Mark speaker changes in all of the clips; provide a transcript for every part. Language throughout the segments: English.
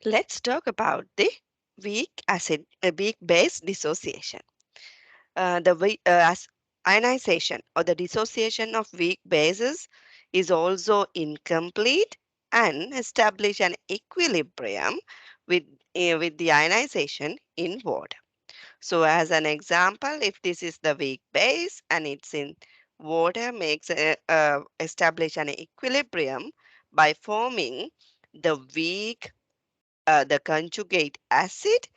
Speaker 1: Let's talk about the weak base dissociation. As ionization or the dissociation of weak bases is also incomplete and establish an equilibrium with, with the ionization in water. So as an example, if this is the weak base and it's in water, establish an equilibrium by forming the conjugate acid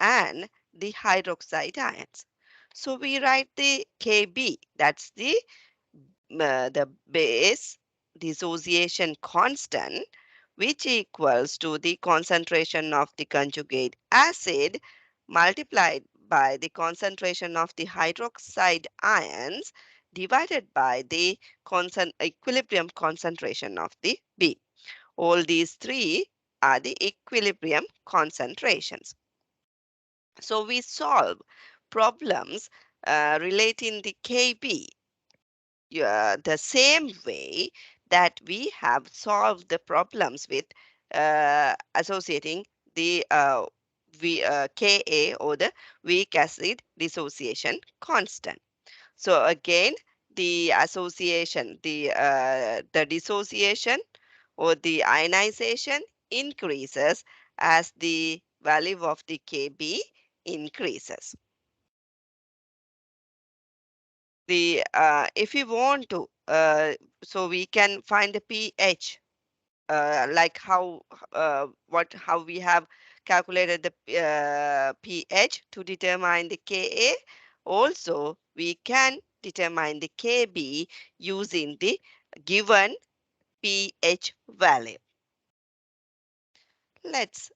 Speaker 1: and the hydroxide ions. So we write the Kb, that's the base dissociation constant, which equals to the concentration of the conjugate acid multiplied by the concentration of the hydroxide ions divided by the equilibrium concentration of the B. All these three are the equilibrium concentrations. So we solve problems relating the Kb the same way that we have solved the problems with associating the Ka or the weak acid dissociation constant. So again, the dissociation or the ionization increases as the value of the Kb increases. The If you want to, so we can find the pH, like how we have calculated the pH to determine the Ka. Also, we can determine the Kb using the given pH value. Let's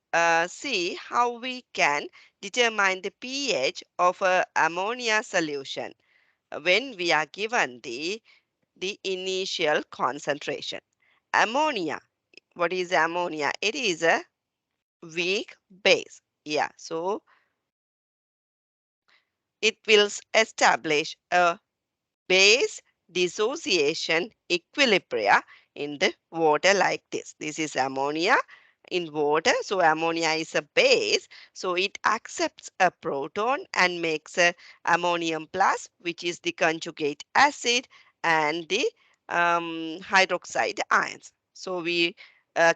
Speaker 1: see how we can determine the pH of a ammonia solution when we are given the initial concentration. Ammonia. What is ammonia? It is a weak base. Yeah, so it will establish a base dissociation equilibria in the water like this. This is ammonia in water. So ammonia is a base. So it accepts a proton and makes a ammonium plus, which is the conjugate acid and the hydroxide ions. So we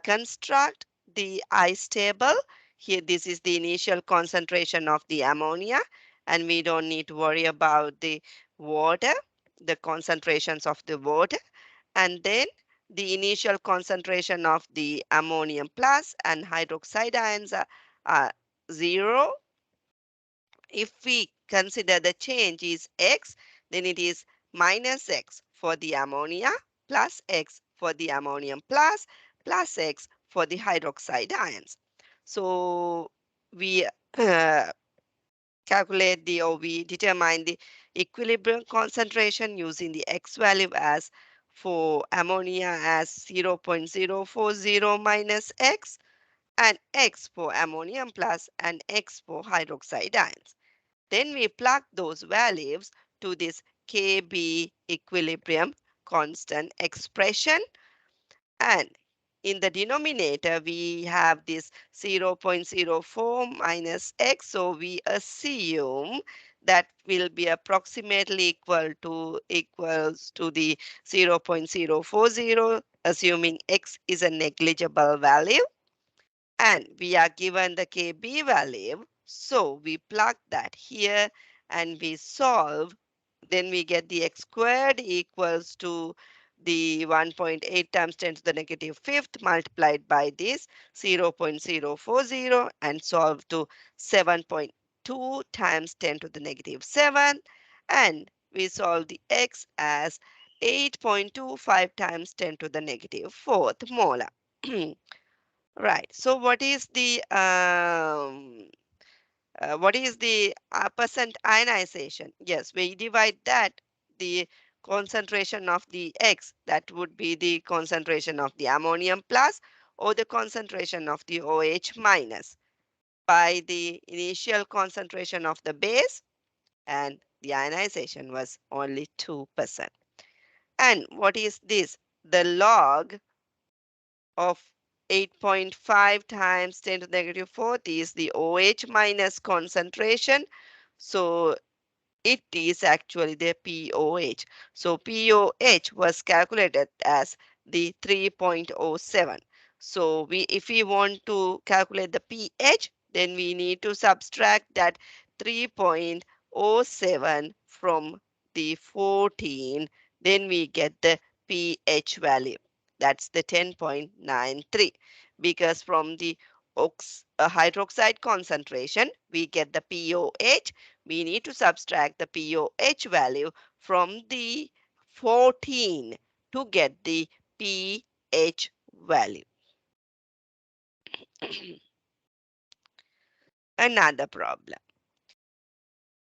Speaker 1: construct the ice table. Here, this is the initial concentration of the ammonia, and we don't need to worry about the water, the concentrations of the water, and then the initial concentration of the ammonium plus and hydroxide ions are 0. If we consider the change is x, then it is minus x for the ammonia, plus x for the ammonium plus x for the hydroxide ions. So we or we determine the equilibrium concentration using the x value as for ammonia as 0.040 minus x and x for ammonium plus and x for hydroxide ions. Then we plug those values to this Kb equilibrium constant expression, and in the denominator we have this 0.04 minus x, so we assume that will be approximately equals to the 0.040, assuming x is a negligible value, and we are given the Kb value. So we plug that here and we solve. Then we get the x squared equals to the 1.8 times 10 to the negative fifth multiplied by this 0.040 and solve to 7.2 times 10 to the negative 7, and we solve the x as 8.25 times 10 to the negative fourth molar. Right. So what is the percent ionization? Yes, we divide that the concentration of the X, that would be the concentration of the ammonium plus or the concentration of the OH minus by the initial concentration of the base, and the ionization was only 2%. And what is this? The log of 8.5 times 10 to the negative fourth is the OH minus concentration. So it is actually the POH. So POH was calculated as the 3.07. So if we want to calculate the pH, then we need to subtract that 3.07 from the 14. Then we get the pH value. That's the 10.93, because from the hydroxide concentration, we get the POH. We need to subtract the POH value from the 14 to get the pH value. Another problem.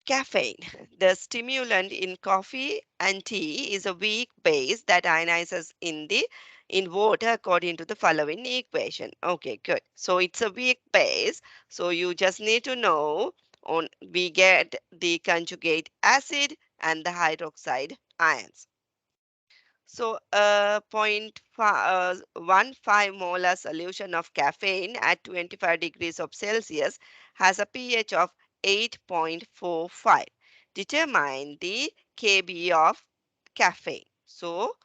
Speaker 1: Caffeine. The stimulant in coffee and tea is a weak base that ionizes in water according to the following equation. Okay, good. So it's a weak base. So you just need to know we get the conjugate acid and the hydroxide ions. So a 0.15 molar solution of caffeine at 25 degrees of Celsius has a pH of 8.45. Determine the Kb of caffeine. So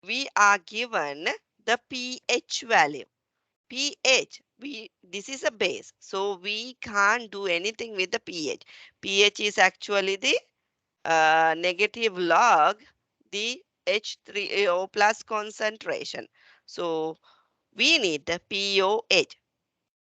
Speaker 1: we are given the pH value. pH, this is a base, so we can't do anything with the pH. pH is actually the negative log the H3O plus concentration. So we need the POH.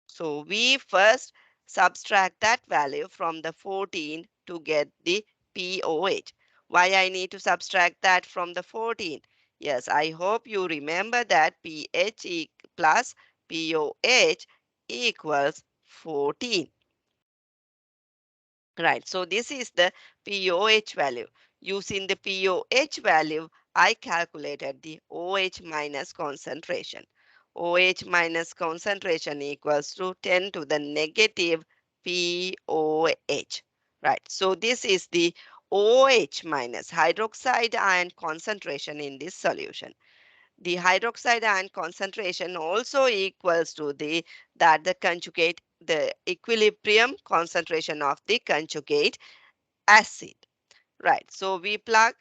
Speaker 1: So we first subtract that value from the 14 to get the POH. Why I need to subtract that from the 14? Yes, I hope you remember that pH plus POH equals 14. Right, so this is the POH value. Using the POH value, I calculated the OH minus concentration. OH minus concentration equals to 10 to the negative POH. Right, so this is the OH minus hydroxide ion concentration in this solution. The hydroxide ion concentration also equals to the conjugate, the equilibrium concentration of the conjugate acid. Right, so we plug.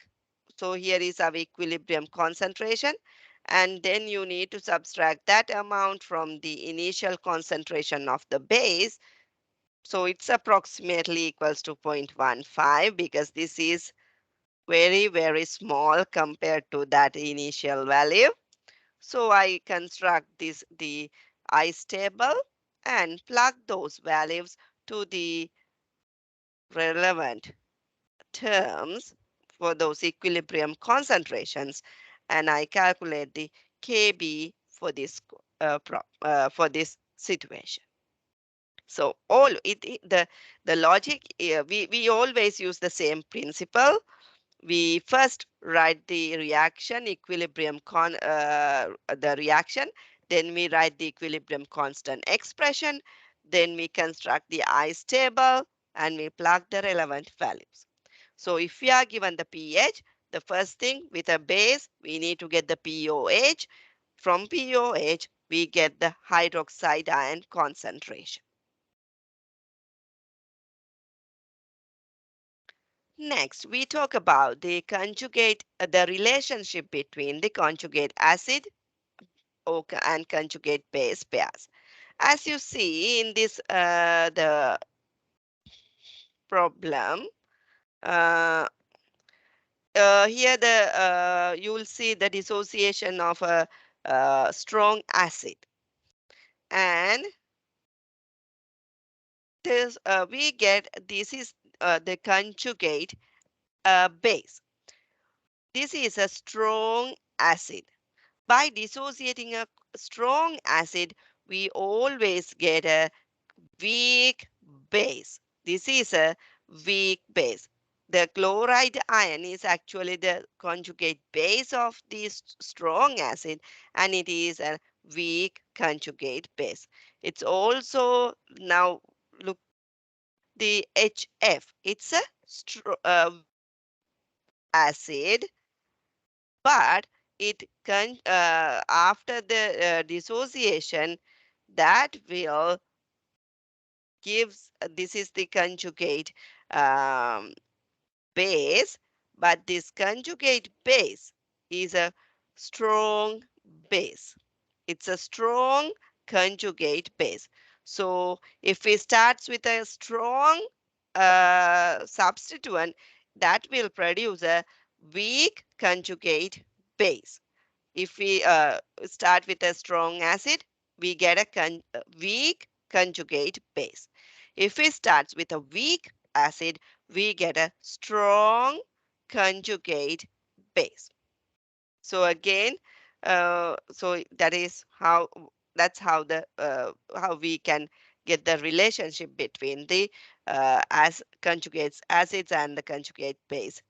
Speaker 1: So here is our equilibrium concentration, and then you need to subtract that amount from the initial concentration of the base. So it's approximately equals to 0.15, because this is very small compared to that initial value. So I construct the ice table and plug those values to the relevant terms for those equilibrium concentrations, and I calculate the Kb for for this situation. So the logic, we always use the same principle. We first write the reaction equilibrium the reaction, then we write the equilibrium constant expression, then we construct the ice table, and we plug the relevant values. So if we are given the pH, the first thing, with a base, we need to get the POH. From POH we get the hydroxide ion concentration. Next, we talk about the relationship between the conjugate acid and conjugate base pairs. As you see in this, the problem, uh, here you will see the dissociation of a, strong acid, and this is the conjugate base. This is a strong acid. By dissociating a strong acid, we always get a weak base. This is a weak base. The chloride ion is actually the conjugate base of this strong acid, and it is a weak conjugate base. It's also, now look, the HF. It's a weak acid, but after the dissociation, that will gives this is the conjugate um, base, but this conjugate base is a strong base. It's a strong conjugate base. So if it starts with a strong substituent, that will produce a weak conjugate base. If we start with a strong acid, we get a weak conjugate base. If it starts with a weak acid, we get a strong conjugate base. So again, so that's how we can get the relationship between the as conjugates acids and the conjugate bases.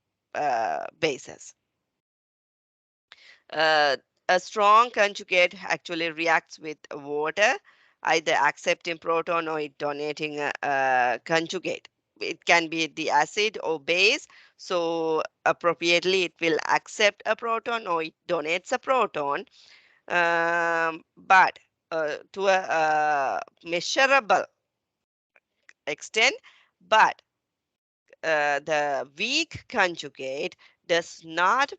Speaker 1: Uh, a strong conjugate actually reacts with water, either accepting proton or it donating a conjugate. It can be the acid or base. So appropriately, it will accept a proton or it donates a proton. But to a measurable extent, but the weak conjugate does not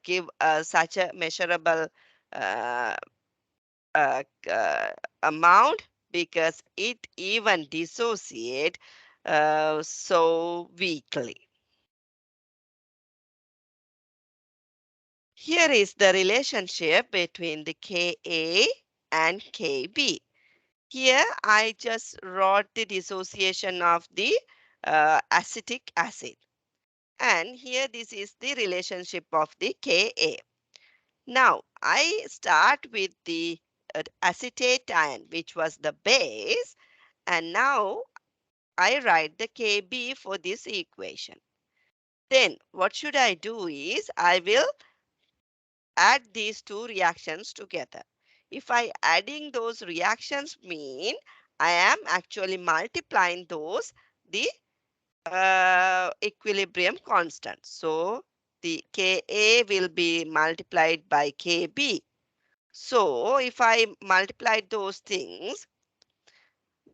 Speaker 1: give such a measurable uh, uh, uh, amount because it even dissociate so weakly. Here is the relationship between the Ka and Kb. Here I just wrote the dissociation of the acetic acid. And here this is the relationship of the Ka. Now I start with the acetate ion, which was the base, and now I write the Kb for this equation. Then what should I do is I will add these two reactions together. If I adding those reactions mean I am actually multiplying those the equilibrium constant. So the Ka will be multiplied by Kb. So if I multiply those things,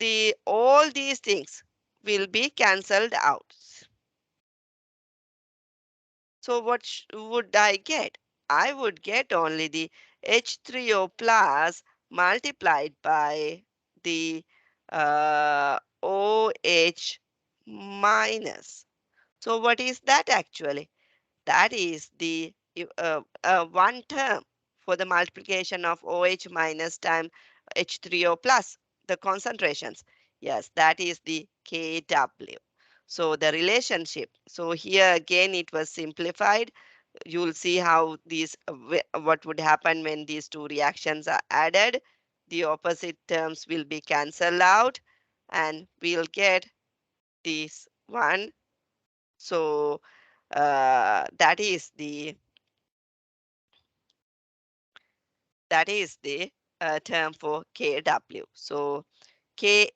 Speaker 1: the all these things will be cancelled out. So what would I get? I would get only the H3O plus multiplied by the OH minus. So what is that actually? That is the one term for the multiplication of OH minus times H3O plus, the concentrations. Yes, that is the Kw. So the relationship. So here again it was simplified. You'll see how what would happen when these two reactions are added. The opposite terms will be cancelled out and we'll get this one. So that is the term for Kw. So Ka,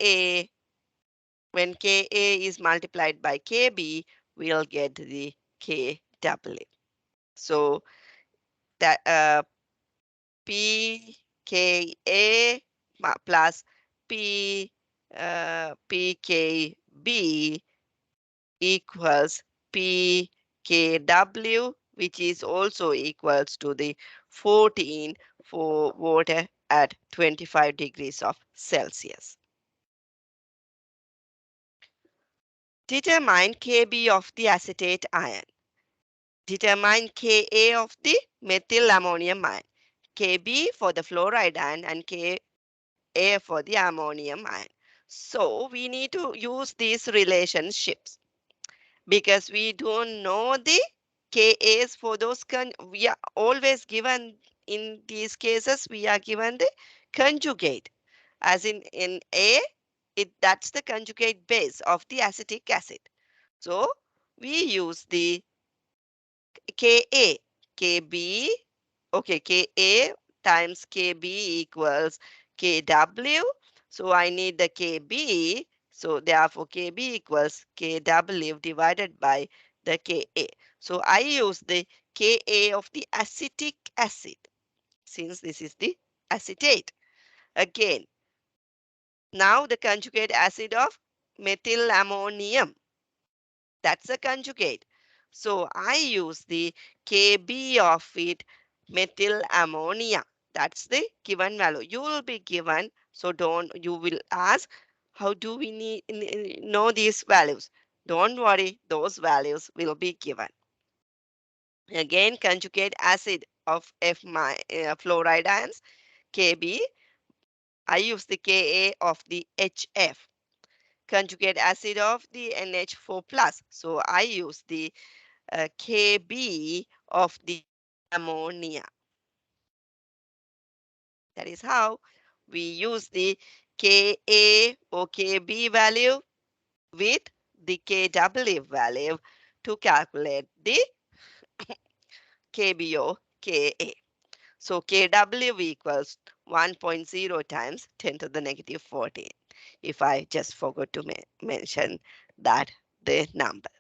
Speaker 1: when Ka is multiplied by Kb, we'll get the Kw. So that pKa plus p pKb equals pKw, which is also equals to the 14 for water at 25 degrees of Celsius. Determine Kb of the acetate ion. Determine Ka of the methyl ammonium ion. Kb for the fluoride ion and Ka for the ammonium ion. So we need to use these relationships because we don't know the Kas for those we are always given in these cases we are given the conjugate as in A that's the conjugate base of the acetic acid. So we use the Ka, Kb, okay, Ka times Kb equals Kw. So I need the Kb. So therefore Kb equals Kw divided by the Ka. So I use the Ka of the acetic acid, since this is the acetate. Again, now the conjugate acid of methylammonium, that's a conjugate. So I use the Kb of it, methyl ammonia. That's the given value. You will be given, so don't, you will ask, how do we know these values? Don't worry, those values will be given. Again, conjugate acid of fluoride ions, Kb. I use the Ka of the HF. Conjugate acid of the NH4 plus. So I use the Kb of the ammonia. That is how we use the Ka or Kb value with the Kw value to calculate the Kb or Ka. So Kw equals 1.0 times 10 to the negative 14. If I just forgot to mention that the number.